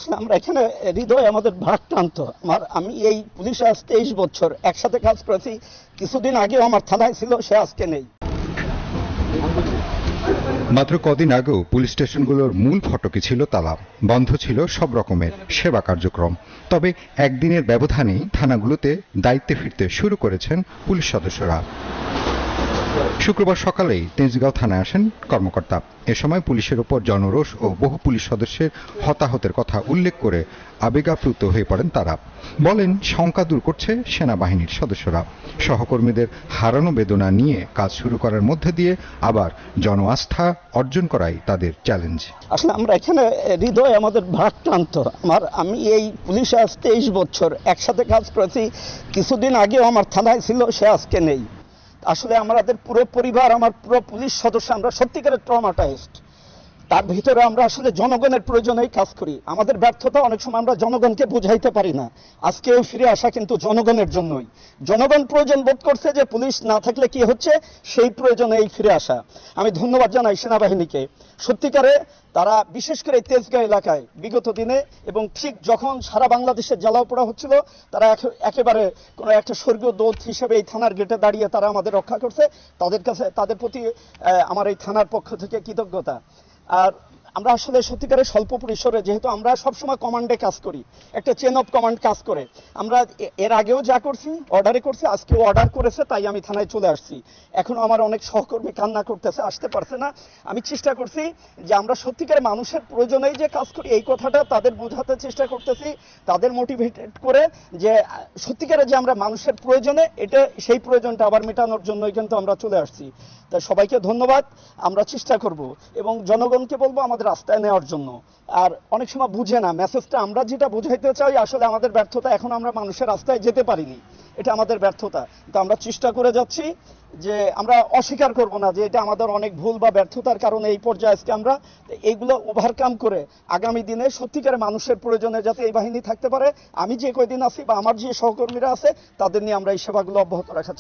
আসলে আমরা এখানে হৃদয় আমাদের ভারাক্রান্ত। আমি এই পুলিশে আজ 23 বছর একসাথে কাজ করেছি। কিছুদিন আগেও আমার থানায় ছিল, সে আজকে নেই। মাত্র কদিন আগেও পুলিশ স্টেশনগুলোর মূল ফটকে ছিল তালা, বন্ধ ছিল সব রকমের সেবা কার্যক্রম। তবে একদিনের ব্যবধানেই থানাগুলোতে দায়িত্বে ফিরতে শুরু করেছেন পুলিশ সদস্যরা। শুক্রবার সকালেই তেজগাঁও থানায় আসেন কর্মকর্তা। এ সময় পুলিশের ওপর জনরোষ ও বহু পুলিশ সদস্যের হতাহতের কথা উল্লেখ করে আবেগাপ্লুত হয়ে পড়েন তারা। বলেন, শঙ্কা দূর করছে সেনাবাহিনীর সদস্যরা। সহকর্মীদের হারানো বেদনা নিয়ে কাজ শুরু করার মধ্যে দিয়ে আবার জনআস্থা অর্জন করাই তাদের চ্যালেঞ্জ। আসলে আমরা এখানে হৃদয় আমাদের ভারাক্রান্ত। আমি এই পুলিশে আজ 23 বছর একসাথে কাজ করেছি। কিছুদিন আগেও আমার থানায় ছিল, সে আজকে নেই। আসলে আমাদের পুরো পরিবার, আমার পুরো পুলিশ সদস্য, আমরা সত্যিকারের ট্রমাটাইজড। তার ভিতরে আমরা আসলে জনগণের প্রয়োজনেই কাজ করি। আমাদের ব্যর্থতা অনেক সময় আমরা জনগণকে বুঝাইতে পারি না। আজকেও ফিরে আসা কিন্তু জনগণের জন্যই। জনগণ প্রয়োজন বোধ করছে যে পুলিশ না থাকলে কি হচ্ছে, সেই প্রয়োজনেই ফিরে আসা। আমি ধন্যবাদ জানাই সেনাবাহিনীকে। সত্যিকারে তারা বিশেষ করে তেজগাঁও এলাকায় বিগত দিনে এবং ঠিক যখন সারা বাংলাদেশের জ্বালাও পোড়া হচ্ছিল, তারা একেবারে কোনো একটা স্বর্গীয় দূত হিসেবে এই থানার গেটে দাঁড়িয়ে তারা আমাদের রক্ষা করছে। তাদের প্রতি আমার এই থানার পক্ষ থেকে কৃতজ্ঞতা। আর আমরা আসলে সত্যিকারের স্বল্প পরিসরে, যেহেতু আমরা সবসময় কমান্ডে কাজ করি, একটা চেন অফ কমান্ড কাজ করে, আমরা এর আগেও যা করছি অর্ডারে করছি, আজকেও অর্ডার করেছে, তাই আমি থানায় চলে আসছি। এখনো আমার অনেক সহকর্মী কান্না করতেছে, আসতে পারছে না। আমি চেষ্টা করছি যে আমরা সত্যিকারের মানুষের প্রয়োজনেই যে কাজ করি, এই কথাটা তাদের বোঝাতে চেষ্টা করতেছি, তাদের মোটিভেটেড করে যে সত্যিকারের যে আমরা মানুষের প্রয়োজনে, এটা সেই প্রয়োজনটা আবার মেটানোর জন্যই কিন্তু আমরা চলে আসছি। তাই সবাইকে ধন্যবাদ। আমরা চেষ্টা করব এবং জনগণকে বলবো আমাদের রাস্তায় নেওয়ার জন্য। আর অনেক সময় বুঝে না মেসেজটা, আমরা যেটা বুঝাইতে চাই আসলে আমাদের ব্যর্থতা, এখন আমরা মানুষের রাস্তায় যেতে পারিনি, এটা আমাদের ব্যর্থতা। তো আমরা চেষ্টা করে যাচ্ছি যে আমরা অস্বীকার করব না যে এটা আমাদের অনেক ভুল বা ব্যর্থতার কারণে এই পর্যায়ে আজকে আমরা এইগুলো ওভারকাম করে আগামী দিনে সত্যিকারের মানুষের প্রয়োজনে যাতে এই বাহিনী থাকতে পারে, আমি যে কয়দিন আছি বা আমার যে সহকর্মীরা আছে তাদের নিয়ে আমরা এই সেবাগুলো অব্যাহত রাখার